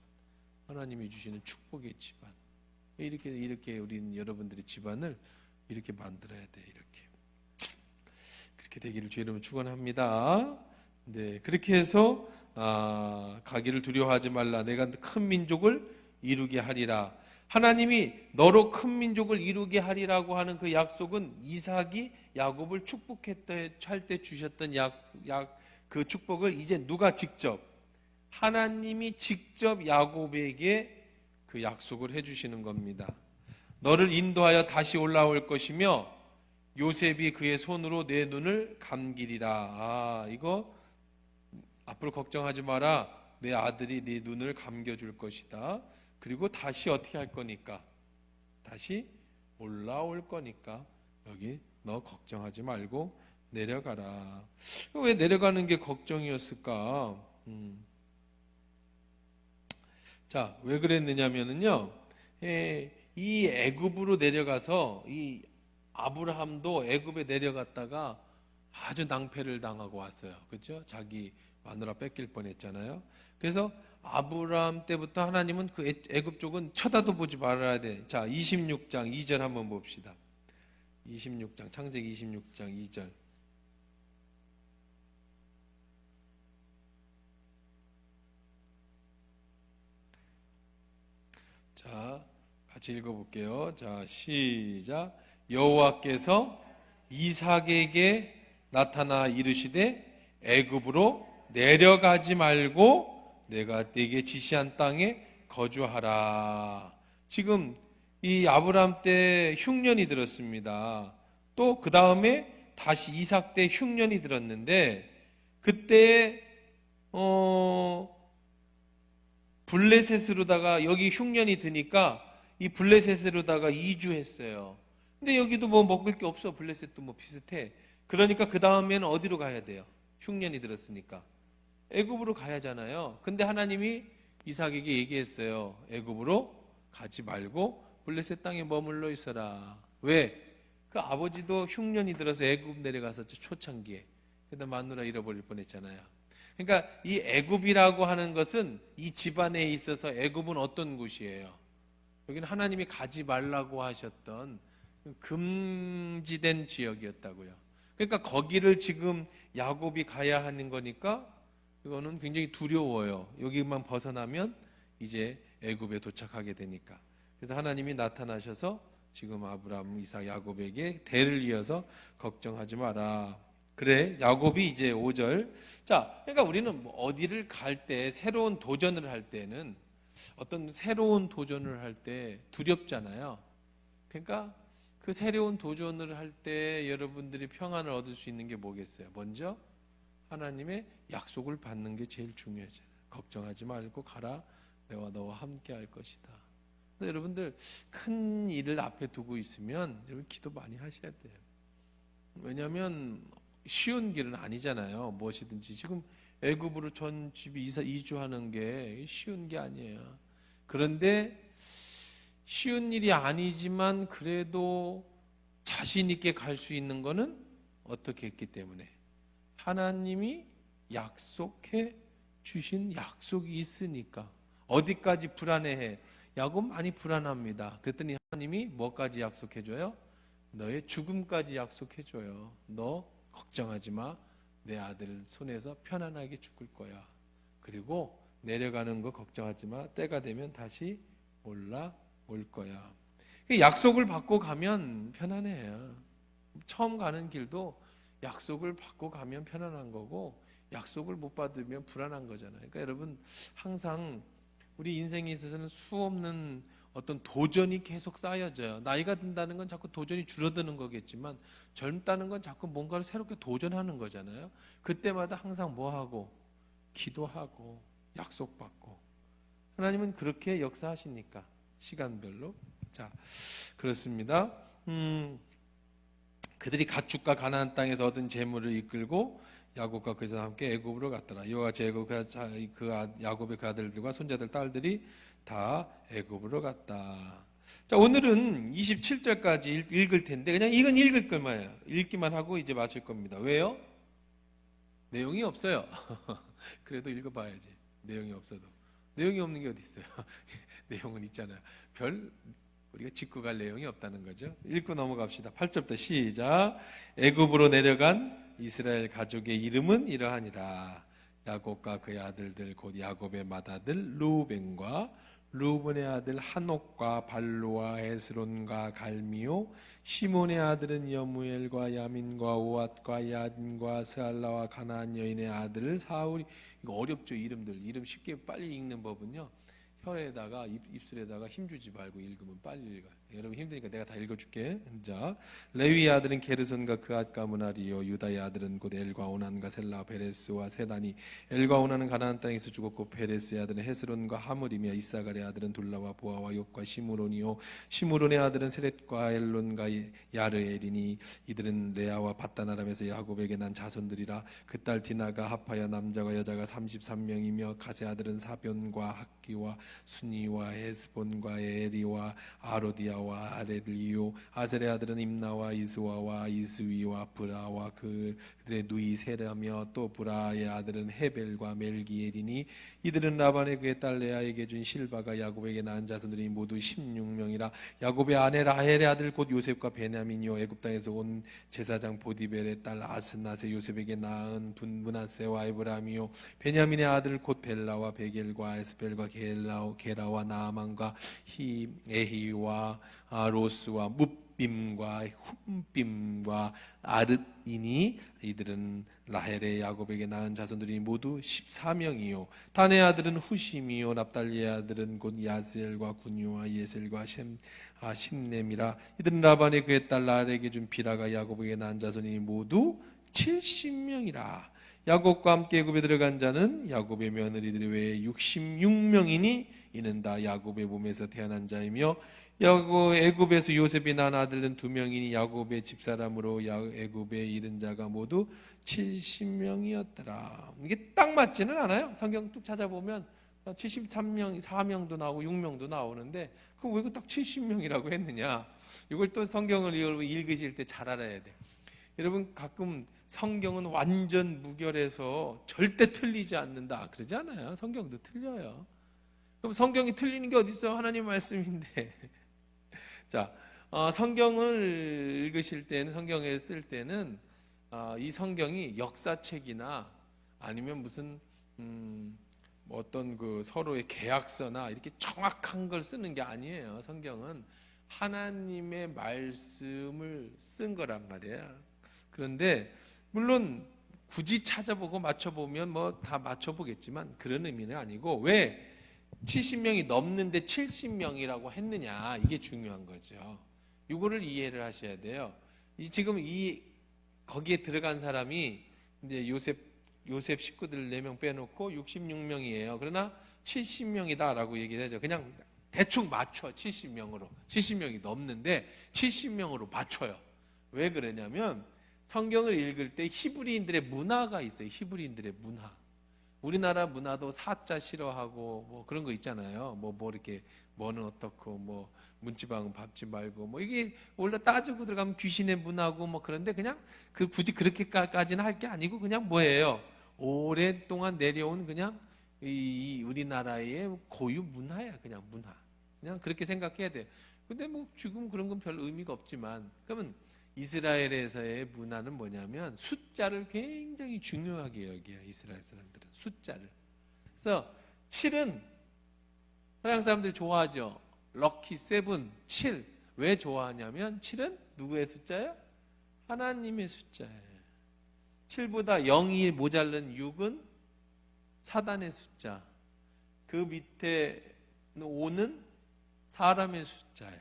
하나님이 주시는 축복의 집안. 이렇게 우리는 여러분들의 집안을 이렇게 만들어야 돼. 이렇게. 그렇게 되기를 주의 이름으로 축원합니다. 네, 그렇게 해서 가기를 두려워하지 말라. 내가 큰 민족을 이루게 하리라. 하나님이 너로 큰 민족을 이루게 하리라고 하는 그 약속은 이삭이 야곱을 축복할 때 주셨던 그 축복을 이제 누가 직접, 하나님이 직접 야곱에게 그 약속을 해주시는 겁니다. 너를 인도하여 다시 올라올 것이며 요셉이 그의 손으로 내 눈을 감기리라. 이거 앞으로 걱정하지 마라. 내 아들이 네 눈을 감겨줄 것이다. 그리고 다시 어떻게 할 거니까? 다시 올라올 거니까 여기 너 걱정하지 말고 내려가라. 왜 내려가는 게 걱정이었을까? 자, 왜 그랬느냐면요, 이 애굽으로 내려가서 이 아브라함도 애굽에 내려갔다가 아주 낭패를 당하고 왔어요. 그렇죠? 자기 마누라 뺏길 뻔했잖아요. 그래서 아브라함 때부터 하나님은 그 애굽 쪽은 쳐다도 보지 말아야 돼. 자, 26장 2절 한번 봅시다. 26장 창세기 26장 2절. 자, 같이 읽어볼게요. 자, 시작. 여호와께서 이삭에게 나타나 이르시되 애굽으로 내려가지 말고 내가 네게 지시한 땅에 거주하라. 지금 이 아브라함 때 흉년이 들었습니다. 또 그 다음에 다시 이삭 때 흉년이 들었는데 그때 블레셋으로다가 여기 흉년이 드니까 이 블레셋으로다가 이주했어요. 근데 여기도 뭐 먹을 게 없어. 블레셋도 뭐 비슷해. 그러니까 그 다음에는 어디로 가야 돼요? 흉년이 들었으니까 애굽으로 가야 하잖아요. 근데 하나님이 이삭에게 얘기했어요. 애굽으로 가지 말고 블레셋 땅에 머물러 있어라. 왜? 그 아버지도 흉년이 들어서 애굽 내려갔었죠. 초창기에. 근데 마누라 잃어버릴 뻔했잖아요. 그러니까 이 애굽이라고 하는 것은 이 집안에 있어서 애굽은 어떤 곳이에요? 여기는 하나님이 가지 말라고 하셨던 금지된 지역이었다고요. 그러니까 거기를 지금 야곱이 가야 하는 거니까 이거는 굉장히 두려워요. 여기만 벗어나면 이제 애굽에 도착하게 되니까. 그래서 하나님이 나타나셔서 지금 아브라함, 이삭, 야곱에게 대를 이어서 걱정하지 마라. 그래, 야곱이 이제 5절. 자, 그러니까 우리는 뭐 어디를 갈 때, 새로운 도전을 할 때는 어떤 새로운 도전을 할 때 두렵잖아요. 그러니까 그 새로운 도전을 할 때 여러분들이 평안을 얻을 수 있는 게 뭐겠어요? 먼저 하나님의 약속을 받는 게 제일 중요하잖아요. 걱정하지 말고 가라. 내가 너와 함께 할 것이다. 여러분들 큰 일을 앞에 두고 있으면 여러분 기도 많이 하셔야 돼요. 왜냐하면 쉬운 길은 아니잖아요. 무엇이든지 지금 애굽으로 전 집이 이주하는 게 쉬운 게 아니에요. 그런데 쉬운 일이 아니지만 그래도 자신 있게 갈 수 있는 거는 어떻게 했기 때문에 하나님이 약속해 주신 약속이 있으니까. 어디까지 불안해해? 야곱 많이 불안합니다. 그랬더니 하나님이 뭐까지 약속해줘요? 너의 죽음까지 약속해줘요. 너 걱정하지 마. 내 아들 손에서 편안하게 죽을 거야. 그리고 내려가는 거 걱정하지 마. 때가 되면 다시 올라올 거야. 약속을 받고 가면 편안해요. 처음 가는 길도 약속을 받고 가면 편안한 거고 약속을 못 받으면 불안한 거잖아요. 그러니까 여러분 항상 우리 인생에 있어서는 수없는 어떤 도전이 계속 쌓여져요. 나이가 든다는 건 자꾸 도전이 줄어드는 거겠지만 젊다는 건 자꾸 뭔가를 새롭게 도전하는 거잖아요. 그때마다 항상 뭐하고? 기도하고 약속받고. 하나님은 그렇게 역사하시니까 시간별로. 자, 그렇습니다. 그들이 가축과 가나안 땅에서 얻은 재물을 이끌고 야곱과 그에서 함께 애굽으로 갔더라. 이와 같이 야곱의 그 아들들과 손자들 딸들이 다 애굽으로 갔다. 자, 오늘은 27절까지 읽을 텐데 그냥 이건 읽을 거예요. 읽기만 하고 이제 마칠 겁니다. 왜요? 내용이 없어요. 그래도 읽어봐야지. 내용이 없어도. 내용이 없는 게 어디 있어요? 내용은 있잖아요. 우리가 짚고 갈 내용이 없다는 거죠. 읽고 넘어갑시다. 8절부터 시작. 애굽으로 내려간 이스라엘 가족의 이름은 이러하니라. 야곱과 그의 아들들 곧 야곱의 맏아들 루벤과 루벤의 아들 한옥과 발로와 헤스론과 갈미오, 시몬의 아들은 여무엘과 야민과 오앗과 얀과 스알라와 가나안 여인의 아들 사울이. 이거 어렵죠. 이름 쉽게 빨리 읽는 법은요, 혀에다가 입술에다가 힘주지 말고 읽으면 빨리 읽어요. 여러분 힘드니까 내가 다 읽어줄게. 자, 레위의 아들은 게르손과 그앗과 무나리요, 유다의 아들은 곧 엘과 오난과 셀라 베레스와 세라니. 엘과 오난은 가나안 땅에서 죽었고 페레스의 아들은 헤스론과 하물이며 이사갈의 아들은 둘라와 보아와 욥과 시므론이요, 시므론의 아들은 세렛과 엘론과 야르엘이니. 이들은 레아와 바단 아람에서 야곱에게 난 자손들이라. 그 딸 디나가 합하여 남자와 여자가 33명이며 가세 아들은 사변과 학기와 순이와 에스본과 에리와 아로디아와 아레리오. 아셀의 아들은 임나와 이스와와 이스위와 브라와 그들의 누이 세라며 또 브라의 아들은 헤벨과 멜기엘이니. 이들은 라반의 그의 딸 레아에게 준 실바가 야곱에게 낳은 자손들이 모두 16명이라. 야곱의 아내 라헬의 아들 곧 요셉과 베냐민이요, 애굽 땅에서 온 제사장 보디벨의 딸 아스낫의 요셉에게 낳은 문하세와 에브라임이요, 베냐민의 아들 곧 벨라와 베겔과 에스벨과 게라와 나아만과 에히와 로스와 뭇빔과 훔빔과 아르이니. 이들은 라헬의 야곱에게 낳은 자손들이 모두 14명이요. 단의 아들은 후심이요, 납달리의 아들은 곧 야스엘과 군유와 예셀과 신냄이라. 이들은 라반의 그의 딸 라헬에게 준 비라가 야곱에게 낳은 자손이 모두 70명이라. 야곱과 함께 애굽에 들어간 자는 야곱의 며느리들 외에 66명이니 이는 다 야곱의 몸에서 태어난 자이며, 애굽에서 요셉이 낳은 아들은 2명이니 야곱의 집사람으로 애굽에 이른 자가 모두 70명이었더라. 이게 딱 맞지는 않아요. 성경 뚝 찾아보면 73명, 4명도 나오고 6명도 나오는데 그럼 왜 딱 70명이라고 했느냐? 이걸 또 성경을 읽으실 때 잘 알아야 돼요. 여러분 가끔 성경은 완전 무결해서 절대 틀리지 않는다 그러지 않아요? 성경도 틀려요. 그럼 성경이 틀리는 게 어디 있어? 하나님 말씀인데. 자, 성경을 읽으실 때는, 성경에 쓸 때는 이 성경이 역사책이나 아니면 무슨 어떤 그 서로의 계약서나 이렇게 정확한 걸 쓰는 게 아니에요. 성경은 하나님의 말씀을 쓴 거란 말이에요. 그런데 물론 굳이 찾아보고 맞춰보면 뭐 다 맞춰보겠지만 그런 의미는 아니고, 왜 70명이 넘는데 70명이라고 했느냐, 이게 중요한 거죠. 이거를 이해를 하셔야 돼요. 지금 거기에 들어간 사람이 이제 요셉 식구들 4명 빼놓고 66명이에요. 그러나 70명이다라고 얘기를 하죠. 그냥 대충 맞춰. 70명이 넘는데 70명으로 맞춰요. 왜 그러냐면 성경을 읽을 때 히브리인들의 문화가 있어요. 히브리인들의 문화. 우리나라 문화도 사자 싫어하고 뭐 그런 거 있잖아요. 뭐 이렇게 뭐는 어떻고 뭐 문지방은 밟지 말고 뭐 이게 원래 따지고 들어가면 귀신의 문화고 뭐 그런데 그냥 굳이 그렇게까지는 할 게 아니고 그냥 뭐예요? 오랫동안 내려온 그냥 이 우리나라의 고유 문화야. 그냥 문화. 그냥 그렇게 생각해야 돼. 근데 뭐 지금 그런 건 별 의미가 없지만, 그러면 이스라엘에서의 문화는 뭐냐면 숫자를 굉장히 중요하게 여겨요. 이스라엘 사람들은 숫자를. 그래서 7은 서양 사람들이 좋아하죠. 럭키 세븐, 7. 왜 좋아하냐면 7은 누구의 숫자예요? 하나님의 숫자예요. 7보다 0이 모자른 6은 사단의 숫자. 그 밑에 5는 사람의 숫자예요.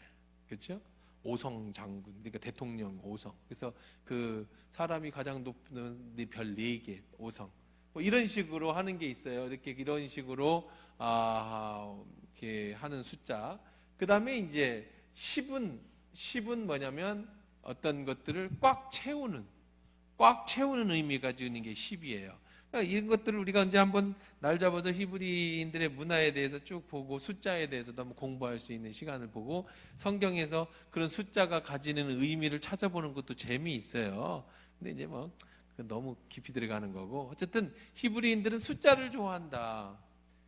그렇죠? 오성 장군, 그러니까 대통령 오성. 그래서 그 사람이 가장 높은 별 4개, 오성. 뭐 이런 식으로 하는 게 있어요. 이런 식으로 이렇게 하는 숫자. 그 다음에 이제 10은 뭐냐면 어떤 것들을 꽉 채우는 의미가 지는 게 10이에요. 그러니까 이런 것들을 우리가 언제 한번 날 잡아서 히브리인들의 문화에 대해서 쭉 보고 숫자에 대해서도 한번 공부할 수 있는 시간을 보고 성경에서 그런 숫자가 가지는 의미를 찾아보는 것도 재미있어요. 근데 이제 뭐 너무 깊이 들어가는 거고, 어쨌든 히브리인들은 숫자를 좋아한다.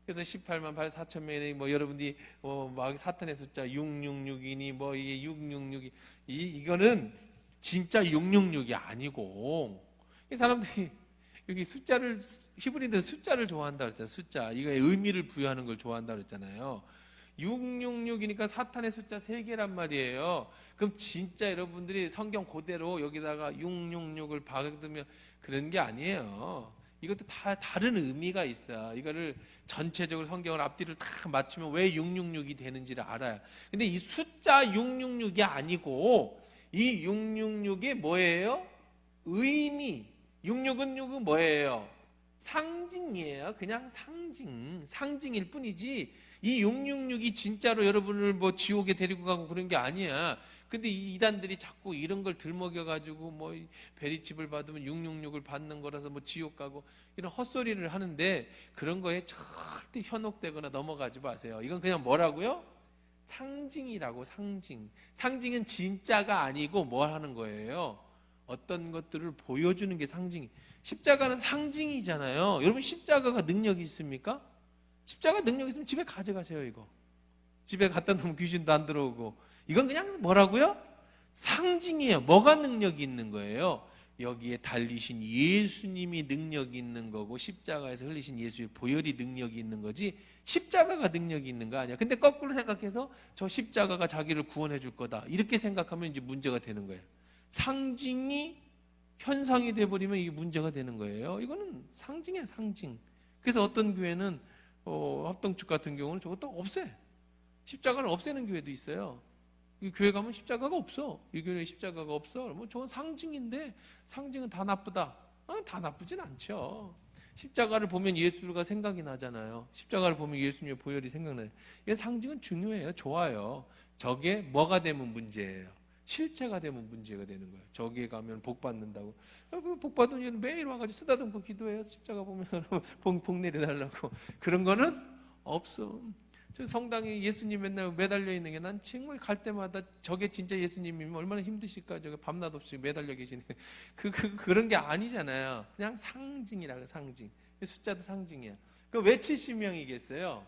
그래서 18만 4천 명이 뭐 여러분들이 막 사탄의 숫자 666이니 뭐 이게 666이 이거는 진짜 666이 아니고, 이 사람들이 여기 숫자를, 히브리인들은 숫자를 좋아한다 그랬잖아요. 숫자, 이거에 의미를 부여하는 걸 좋아한다 그랬잖아요. 666이니까 사탄의 숫자 3개란 말이에요. 그럼 진짜 여러분들이 성경 그대로 여기다가 666을 박으면 그런 게 아니에요. 이것도 다 다른 의미가 있어요. 이거를 전체적으로 성경을 앞뒤를 다 맞추면 왜 666이 되는지를 알아요. 근데 이 숫자 666이 아니고 이 666이 뭐예요? 의미. 666은 뭐예요? 상징이에요. 그냥 상징일 뿐이지 이 666이 진짜로 여러분을 뭐 지옥에 데리고 가고 그런 게 아니야. 근데 이 이단들이 자꾸 이런 걸 들먹여가지고 뭐 베리칩을 받으면 666을 받는 거라서 뭐 지옥 가고 이런 헛소리를 하는데, 그런 거에 절대 현혹되거나 넘어가지 마세요. 이건 그냥 뭐라고요? 상징이라고. 상징은 진짜가 아니고 뭘 하는 거예요? 어떤 것들을 보여주는 게 상징. 십자가는 상징이잖아요. 여러분, 십자가가 능력이 있습니까? 십자가 능력이 있으면 집에 가져가세요. 이거 집에 갖다 놓으면 귀신도 안 들어오고. 이건 그냥 뭐라고요? 상징이에요. 뭐가 능력이 있는 거예요? 여기에 달리신 예수님이 능력이 있는 거고, 십자가에서 흘리신 예수의 보혈이 능력이 있는 거지, 십자가가 능력이 있는 거 아니야. 근데 거꾸로 생각해서 저 십자가가 자기를 구원해 줄 거다, 이렇게 생각하면 이제 문제가 되는 거예요. 상징이 현상이 돼버리면 이게 문제가 되는 거예요. 이거는 상징이야, 상징. 그래서 어떤 교회는 합동축 같은 경우는 저것도 없애. 십자가를 없애는 교회도 있어요. 이 교회 가면 십자가가 없어. 이 교회에 십자가가 없어. 뭐 저건 상징인데, 상징은 다 나쁘다. 다 나쁘진 않죠. 십자가를 보면 예수가 생각이 나잖아요. 십자가를 보면 예수님의 보혈이 생각나요. 이 상징은 중요해요. 좋아요. 저게 뭐가 되면 문제예요? 실체가 되면 문제가 되는 거예요. 저기에 가면 복 받는다고. 복 받은 이유는 매일 와가지고 쓰다듬고 기도해요. 십자가 보면 복 내려달라고. 그런 거는 없어. 저 성당에 예수님 맨날 매달려 있는 게, 난 정말 갈 때마다 저게 진짜 예수님이면 얼마나 힘드실까. 저게 밤낮 없이 매달려 계시네. 그런 게 아니잖아요. 그냥 상징이라고. 상징. 숫자도 상징이야. 왜 70명이겠어요?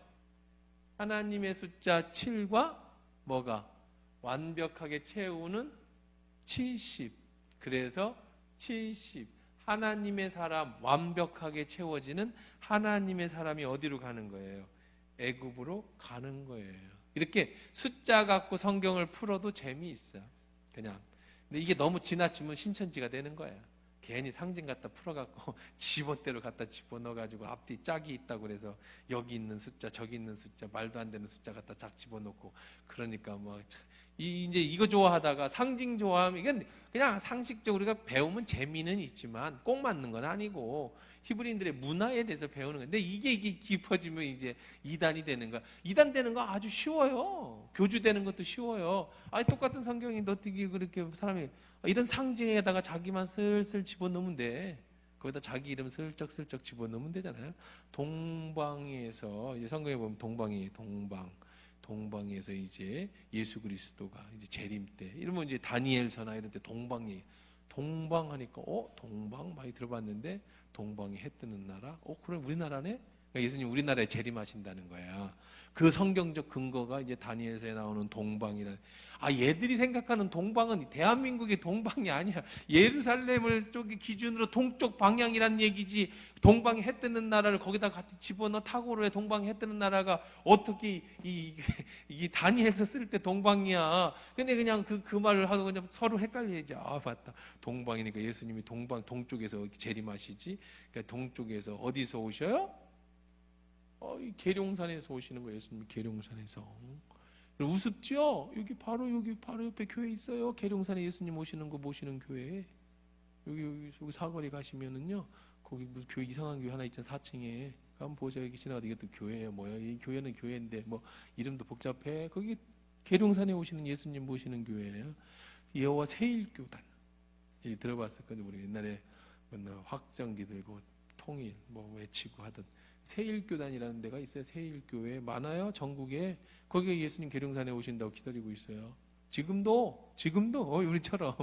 하나님의 숫자 7과 뭐가 완벽하게 채우는 70. 그래서 70. 하나님의 사람, 완벽하게 채워지는 하나님의 사람이 어디로 가는 거예요? 애굽으로 가는 거예요. 이렇게 숫자 갖고 성경을 풀어도 재미있어. 그냥. 근데 이게 너무 지나치면 신천지가 되는 거예요. 괜히 상징 갖다 풀어갖고 지멋대로 갖다 집어넣어가지고 앞뒤 짝이 있다고 그래서 여기 있는 숫자, 저기 있는 숫자, 말도 안 되는 숫자 갖다 짝 집어넣고, 그러니까 뭐 이제 이거 좋아하다가 상징 좋아하면, 이건 그냥 상식적으로 우리가 배우면 재미는 있지만 꼭 맞는 건 아니고, 히브리인들의 문화에 대해서 배우는 건데, 이게 깊어지면 이제 이단이 되는 거야. 이단 되는 거 아주 쉬워요. 교주 되는 것도 쉬워요. 똑같은 성경인데 어떻게 그렇게 사람이 이런 상징에다가 자기만 슬슬 집어넣으면 돼. 거기다 자기 이름 슬쩍슬쩍 집어넣으면 되잖아요. 동방에서 이제 성경에 보면 동방에서 이제 예수 그리스도가 이제 재림 때, 이러면 이제 다니엘서나 이런 때 동방이, 동방하니까 동방 많이 들어봤는데, 동방이 해 뜨는 나라? 그럼 우리나라네? 그러니까 예수님 우리나라에 재림하신다는 거야. 그 성경적 근거가 이제 다니엘서에 나오는 동방이라. 얘들이 생각하는 동방은 대한민국의 동방이 아니야. 예루살렘을 쪽이 기준으로 동쪽 방향이란 얘기지. 동방이 해 뜨는 나라를 거기다 같이 집어넣어 탁월로에 동방이 해 뜨는 나라가 어떻게 이 다니엘서 쓸 때 동방이야. 근데 그냥 그 말을 하고 그냥 서로 헷갈리지. 맞다. 동방이니까 예수님이 동쪽에서 재림하시지. 그러니까 동쪽에서 어디서 오셔요? 이 계룡산에서 오시는 거예요. 예수님이 계룡산에서. 우습죠? 여기 바로 옆에 교회 있어요. 계룡산에 예수님 오시는 거 모시는 교회. 여기 사거리 가시면은요, 거기 무슨 교회, 이상한 교회 하나 있잖아. 4층에 한번 보세요. 여기 지나가다 이것도 교회예요. 뭐야? 이 교회는 교회인데 뭐 이름도 복잡해. 거기 계룡산에 오시는 예수님 모시는 교회예요. 여호와 세일교단. 들어봤을 건데, 우리 옛날에 맨날 확정기 들고 통일 뭐 외치고 하던 세일교단이라는 데가 있어요. 세일교회 많아요. 전국에. 거기가 예수님 계룡산에 오신다고 기다리고 있어요. 지금도 우리처럼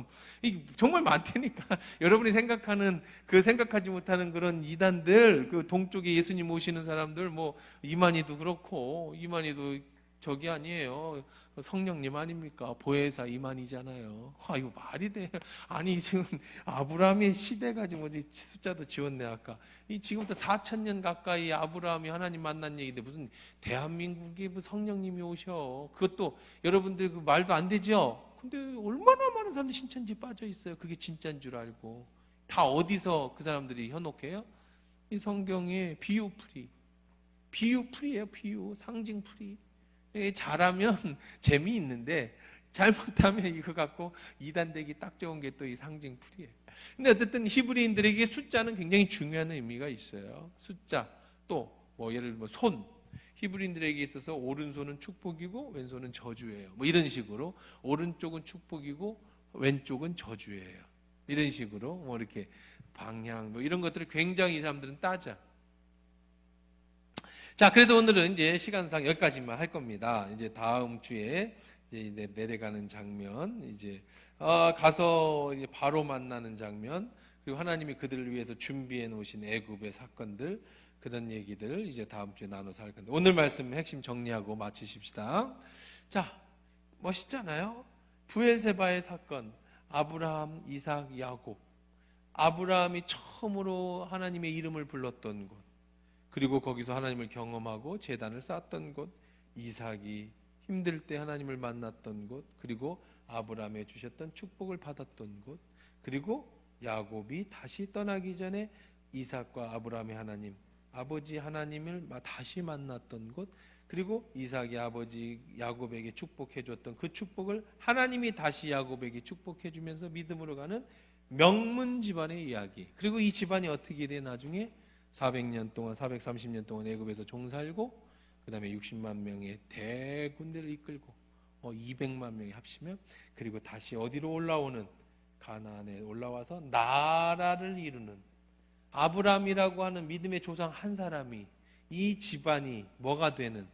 정말 많다니까. 여러분이 생각하는 생각하지 못하는 그런 이단들, 그 동쪽에 예수님 오시는 사람들, 뭐 이만희도 그렇고, 이만희도 저기 아니에요. 성령님 아닙니까? 보혜사 이만희잖아요. 이거 말이 돼? 아니 지금 아브라함의 시대가 지금 숫자도 지웠네 아까. 지금부터 4,000년 가까이 아브라함이 하나님 만난 얘기인데 무슨 대한민국에 성령님이 오셔? 그것도 여러분들 그 말도 안 되죠? 근데 얼마나 많은 사람들이 신천지에 빠져 있어요. 그게 진짜인 줄 알고. 다 어디서 그 사람들이 현혹해요? 이 성경의 비유풀이에요. 비유, 상징풀이. 잘하면 재미있는데 잘못하면 이거 갖고 이단되기 딱 좋은 게 또 이 상징풀이에요. 근데 어쨌든 히브리인들에게 숫자는 굉장히 중요한 의미가 있어요. 숫자, 또 뭐 예를 들면 손, 히브리인들에게 있어서 오른손은 축복이고 왼손은 저주예요. 뭐 이런 식으로 오른쪽은 축복이고 왼쪽은 저주예요. 이런 식으로 뭐 이렇게 방향 뭐 이런 것들을 굉장히 이 사람들은 따져. 자, 그래서 오늘은 이제 시간상 여기까지만 할 겁니다. 이제 다음 주에 이제 내려가는 장면, 이제 가서 이제 바로 만나는 장면, 그리고 하나님이 그들을 위해서 준비해 놓으신 애굽의 사건들, 그런 얘기들 이제 다음 주에 나눠서 할 건데, 오늘 말씀 핵심 정리하고 마치십시다. 자, 멋있잖아요. 브엘세바의 사건, 아브라함, 이삭, 야곱. 아브라함이 처음으로 하나님의 이름을 불렀던 곳, 그리고 거기서 하나님을 경험하고 제단을 쌓았던 곳, 이삭이 힘들 때 하나님을 만났던 곳, 그리고 아브라함에 주셨던 축복을 받았던 곳, 그리고 야곱이 다시 떠나기 전에 이삭과 아브라함의 하나님, 아버지 하나님을 다시 만났던 곳, 그리고 이삭이 아버지 야곱에게 축복해 줬던 그 축복을 하나님이 다시 야곱에게 축복해 주면서 믿음으로 가는 명문 집안의 이야기. 그리고 이 집안이 어떻게 돼? 나중에 400년 동안, 430년 동안 애굽에서 종살고, 그 다음에 60만 명의 대군대를 이끌고 200만 명이 합치면, 그리고 다시 어디로 올라오는, 가나안에 올라와서 나라를 이루는, 아브라함이라고 하는 믿음의 조상 한 사람이, 이 집안이 뭐가 되는,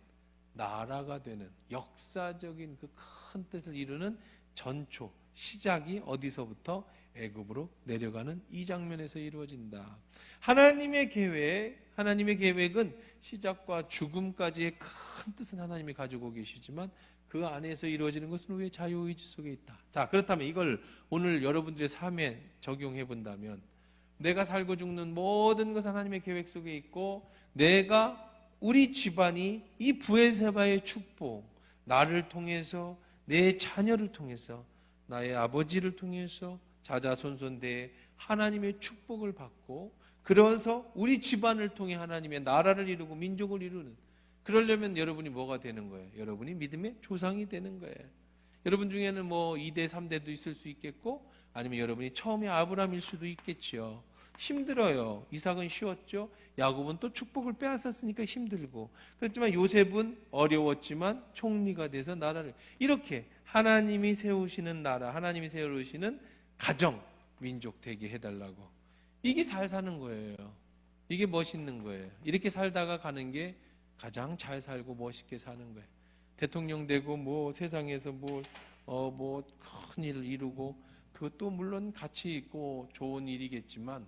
나라가 되는 역사적인 그 큰 뜻을 이루는 전초, 시작이 어디서부터? 애굽으로 내려가는 이 장면에서 이루어진다. 하나님의 계획은 시작과 죽음까지의 큰 뜻은 하나님이 가지고 계시지만 그 안에서 이루어지는 것은 왜 자유의지 속에 있다. 자, 그렇다면 이걸 오늘 여러분들의 삶에 적용해 본다면, 내가 살고 죽는 모든 것은 하나님의 계획 속에 있고, 우리 집안이 이 브엘세바의 축복, 나를 통해서, 내 자녀를 통해서, 나의 아버지를 통해서 자자손손대에 하나님의 축복을 받고, 그러면서 우리 집안을 통해 하나님의 나라를 이루고 민족을 이루는, 그러려면 여러분이 뭐가 되는 거예요? 여러분이 믿음의 조상이 되는 거예요. 여러분 중에는 뭐 2대 3대도 있을 수 있겠고, 아니면 여러분이 처음에 아브라함일 수도 있겠지요. 힘들어요. 이삭은 쉬웠죠. 야곱은 또 축복을 빼앗았으니까 힘들고, 그렇지만 요셉은 어려웠지만 총리가 돼서 나라를, 이렇게 하나님이 세우시는 나라, 하나님이 세우시는 가정, 민족 되게 해달라고. 이게 잘 사는 거예요. 이게 멋있는 거예요. 이렇게 살다가 가는 게 가장 잘 살고 멋있게 사는 거예요. 대통령 되고 뭐 세상에서 뭐 큰 일을 이루고, 그것도 물론 가치 있고 좋은 일이겠지만,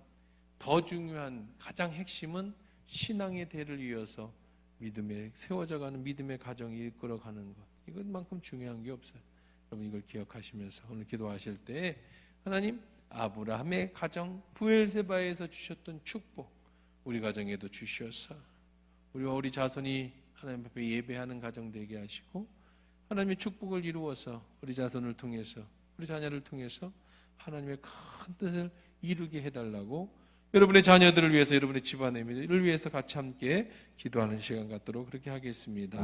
더 중요한 가장 핵심은 신앙의 대를 이어서 믿음에 세워져가는 믿음의 가정이 이끌어가는 것. 이것만큼 중요한 게 없어요. 여러분 이걸 기억하시면서 오늘 기도하실 때, 하나님, 아브라함의 가정, 브엘세바에서 주셨던 축복 우리 가정에도 주셔서 우리와 우리 자손이 하나님 앞에 예배하는 가정 되게 하시고, 하나님의 축복을 이루어서 우리 자손을 통해서, 우리 자녀를 통해서 하나님의 큰 뜻을 이루게 해달라고, 여러분의 자녀들을 위해서, 여러분의 집안을 위해서 같이 함께 기도하는 시간 갖도록 그렇게 하겠습니다.